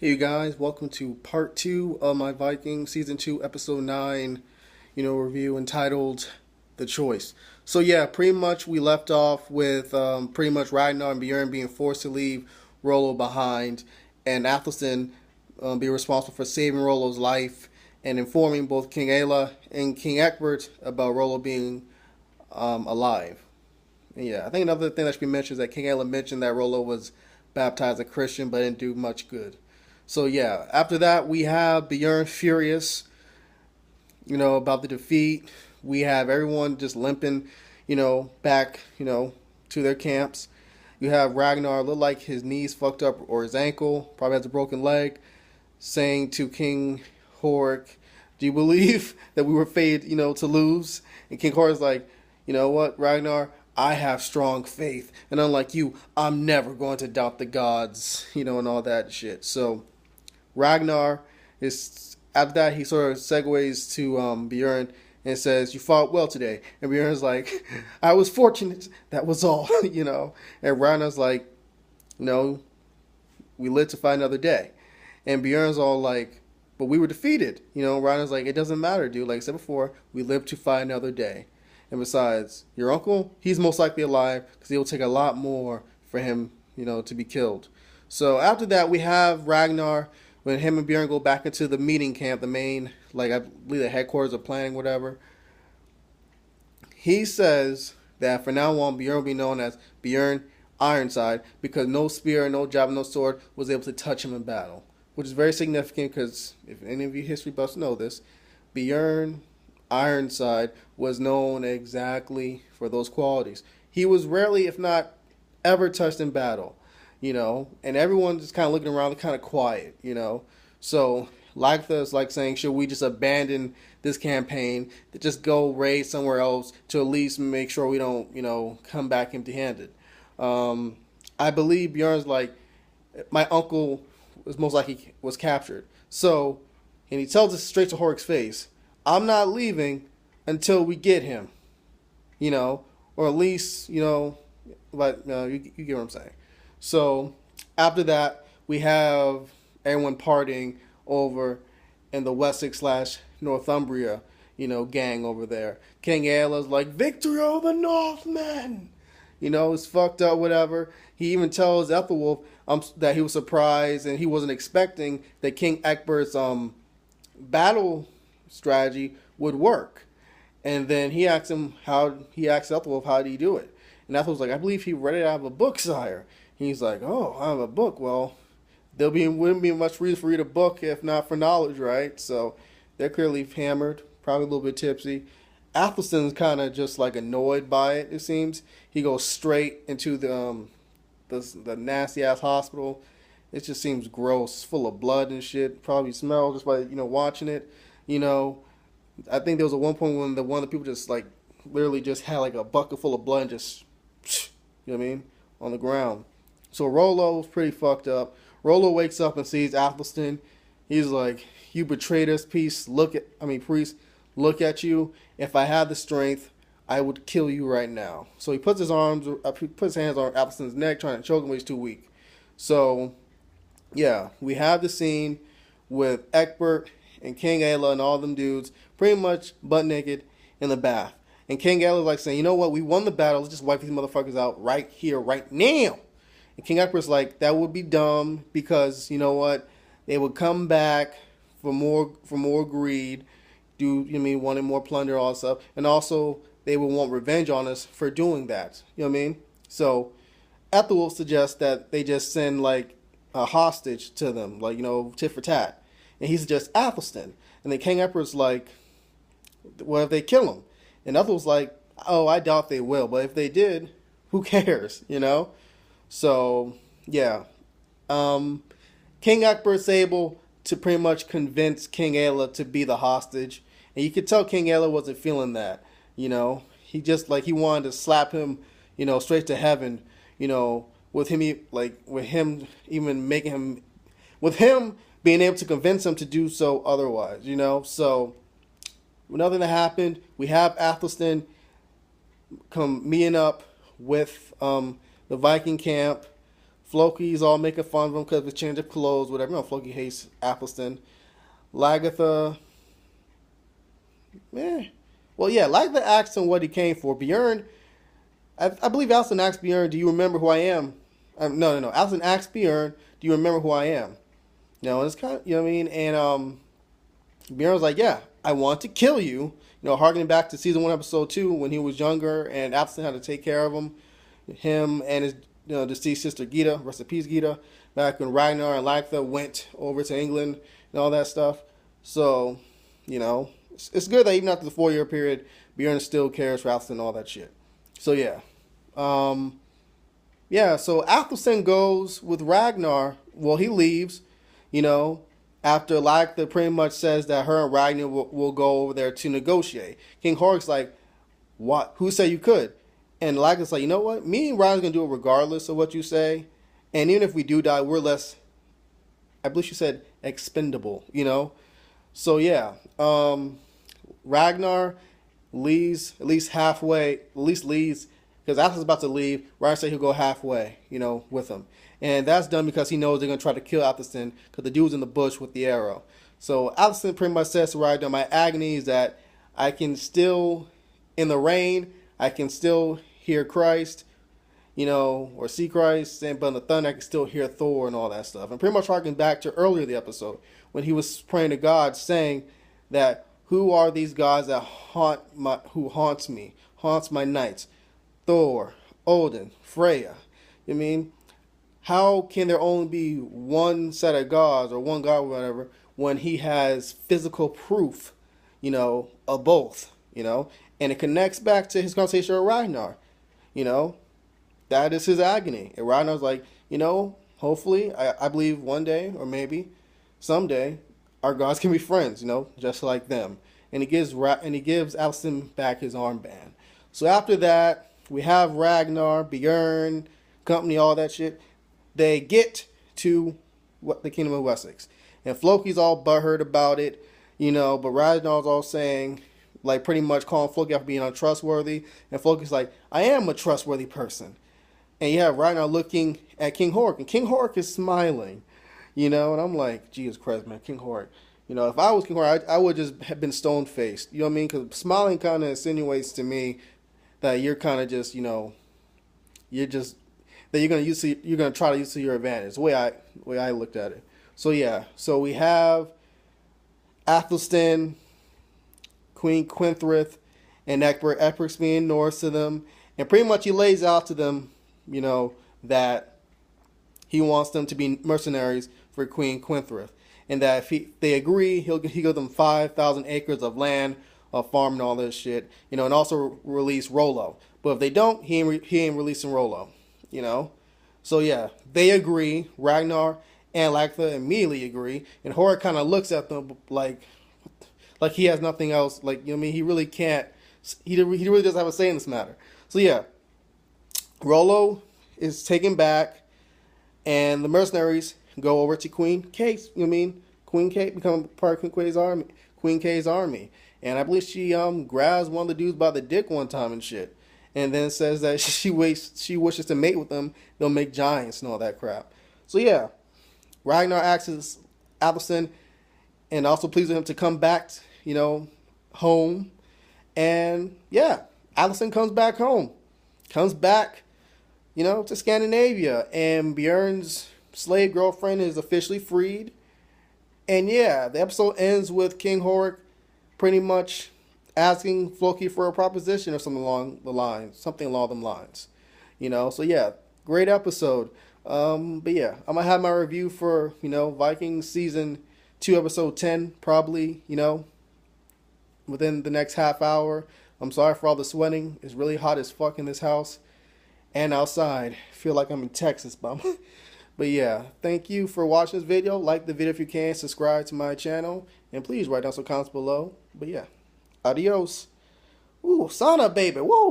Hey you guys, welcome to part 2 of my Vikings season 2 episode 9, review entitled The Choice. So yeah, pretty much we left off with pretty much Ragnar and Bjorn being forced to leave Rollo behind, and Athelstan being responsible for saving Rollo's life and informing both King Aela and King Egbert about Rollo being alive. And yeah, I think another thing that should be mentioned is that King Aela mentioned that Rollo was baptized a Christian but didn't do much good. So yeah, after that we have Bjorn furious, about the defeat. We have everyone just limping, back, to their camps. You have Ragnar look like his knees fucked up or his ankle, probably has a broken leg, saying to King Horik, "Do you believe that we were fated, to lose?" And King Horik's like, "You know what, Ragnar? I have strong faith, and unlike you, I'm never going to doubt the gods, and all that shit." So Ragnar is after that he sort of segues to Bjorn and says, "You fought well today." And Bjorn's like, "I was fortunate. That was all." And Ragnar's like, "We live to fight another day." And Bjorn's all like, "But we were defeated." Ragnar's like, "It doesn't matter, dude. Like I said before, we live to fight another day. And besides, your uncle, he's most likely alive because it will take a lot more for him, to be killed." So after that, we have Ragnar when him and Bjorn go back into the meeting camp, the main, I believe the headquarters of planning, whatever. He says that for now on, Bjorn will be known as Bjorn Ironside because no spear, no jab, no sword was able to touch him in battle, which is very significant because if any of you history buffs know this, Bjorn Ironside was known exactly for those qualities. He was rarely, if not ever, touched in battle. And everyone's just kind of looking around, kind of quiet, So Lagtha is like saying, should we just abandon this campaign to just go raid somewhere else to at least make sure we don't, come back empty-handed? I believe Bjorn's like, my uncle was most likely was captured. So, and he tells us straight to Horik's face, "I'm not leaving until we get him, or at least, you get what I'm saying." So after that, we have everyone partying over in the Wessex / Northumbria, gang over there. King Aela's like, "Victory over the Northmen!" It's fucked up, whatever. He even tells Ethelwulf that he was surprised and he wasn't expecting that King Egbert's battle strategy would work. And then he asks Ethelwulf, how did he do it? And Ethelwulf's like, "I believe he read it out of a book, sire." He's like, "Oh, I have a book. Well, wouldn't be much reason for read a book if not for knowledge, right?" So they're clearly hammered, probably a little bit tipsy. Athelstan's kind of just like annoyed by it. It seems he goes straight into the nasty ass hospital. It just seems gross, full of blood and shit. Probably smell just by watching it. I think there was at one point when one of the people just like literally just had like a bucket full of blood and just on the ground. So Rollo's pretty fucked up. Rollo wakes up and sees Athelstan. He's like, "You betrayed us, priest. Look at you. If I had the strength, I would kill you right now." So he puts his hands on Athelstan's neck, trying to choke him, but he's too weak. So, yeah, we have the scene with Egbert and King Aela and all them dudes pretty much butt naked in the bath. And King Aela's like saying, "You know what? We won the battle. Let's just wipe these motherfuckers out right here, right now." And King Egbert's like, "That would be dumb because you know what? They would come back for more greed, wanting more plunder, all that stuff, and also they would want revenge on us for doing that." So Ethelwulf suggests that they just send like a hostage to them, like tit for tat, and he suggests Athelstan, and then King Egbert's like, "What if they kill him?" And Ethelwulf's like, "Oh, I doubt they will, but if they did, who cares, So, yeah. King Egbert's able to pretty much convince King Aela to be the hostage. And you could tell King Aela wasn't feeling that, He just, he wanted to slap him, straight to heaven, with him being able to convince him to do so otherwise, So, another thing that happened, we have Athelstan meeting up with the Viking camp Floki's all making fun of him because of his change of clothes, whatever. You know, Floki hates Athelstan. Lagertha, eh. Well, yeah, Lagertha asked him what he came for. Bjorn, I believe Athelstan asked Bjorn, do you remember who I am? No. Athelstan asked Bjorn, do you remember who I am? And it's kind of, you know what I mean? And Bjorn was like, yeah, I want to kill you. Harkening back to season 1, episode 2, when he was younger and Athelstan had to take care of him and his deceased sister Gita, rest in peace Gita, back when Ragnar and Lagertha went over to England and all that stuff. So, it's good that even after the 4-year period, Bjorn still cares for Athelstan and all that shit. So yeah. So Athelstan goes with Ragnar. Well, he leaves, after Lagertha pretty much says that her and Ragnar will go over there to negotiate. King Horik's like, what? Who said you could? And Lagertha's like, you know what? Me and Ragnar's going to do it regardless of what you say. And even if we do die, we're less, I believe she said, expendable, So yeah, Ragnar leaves at least halfway, leaves, because Athelstan's about to leave. Ragnar said he'll go halfway, with him. And that's done because he knows they're going to try to kill Athelstan because the dude's in the bush with the arrow. So Athelstan pretty much says to Ragnar, my agony is that I can still, in the rain, I can still hear Christ, or see Christ, but in the thunder I can still hear Thor and all that stuff. And pretty much harking back to earlier in the episode when he was praying to God, saying that who are these gods that haunts my nights? Thor, Odin, Freya. I mean, how can there only be one set of gods or one god or whatever when he has physical proof, of both, And it connects back to his conversation with Ragnar, That is his agony. And Ragnar's like, hopefully, I believe one day or maybe someday our gods can be friends, just like them. And he gives Athelstan back his armband. So after that, we have Ragnar, Bjorn, company, all that shit. They get to the Kingdom of Wessex. And Floki's all butthurt about it, but Ragnar's all saying, like pretty much calling Floki out for being untrustworthy. And Floki's like, I am a trustworthy person. And you have Ragnar looking at King Horik. And King Horik is smiling, And I'm like, Jesus Christ, man, King Horik. If I was King Horik, I would just have been stone-faced. You know what I mean? Because smiling kind of insinuates to me that you're kind of just, that you're gonna try to use to your advantage. The way I looked at it. So yeah, so we have Athelstan, Queen Quenthrith, and Egbert. Egbert's being Norse to them, and pretty much he lays out to them, that he wants them to be mercenaries for Queen Quenthrith, and that if they agree, he'll give them 5,000 acres of land, of farm, and all this shit, and also release Rollo. But if they don't, he ain't releasing Rollo. So yeah, they agree. Ragnar and Lagertha immediately agree, and Horik kind of looks at them like he has nothing else. He really can't. He really doesn't have a say in this matter. So yeah, Rollo is taken back, and the mercenaries go over to Queen Kate. Queen Kate become part of Queen K's army, and I believe she grabs one of the dudes by the dick one time and shit. And then says that she wishes to mate with them. They'll make giants and all that crap. So yeah, Ragnar asks Athelstan and also pleases him to come back, home. And yeah, Athelstan comes back home. Comes back, to Scandinavia. And Bjorn's slave girlfriend is officially freed. And yeah, the episode ends with King Horik pretty much asking Floki for a proposition or something along them lines. So yeah, great episode. But yeah, I'm gonna have my review for, Vikings season 2, episode 10, probably, within the next half hour. I'm sorry for all the sweating. It's really hot as fuck in this house and outside. I feel like I'm in Texas, bum. But yeah, thank you for watching this video. Like the video if you can, subscribe to my channel, and please write down some comments below. But yeah, adios. Ooh, sauna baby, whoa.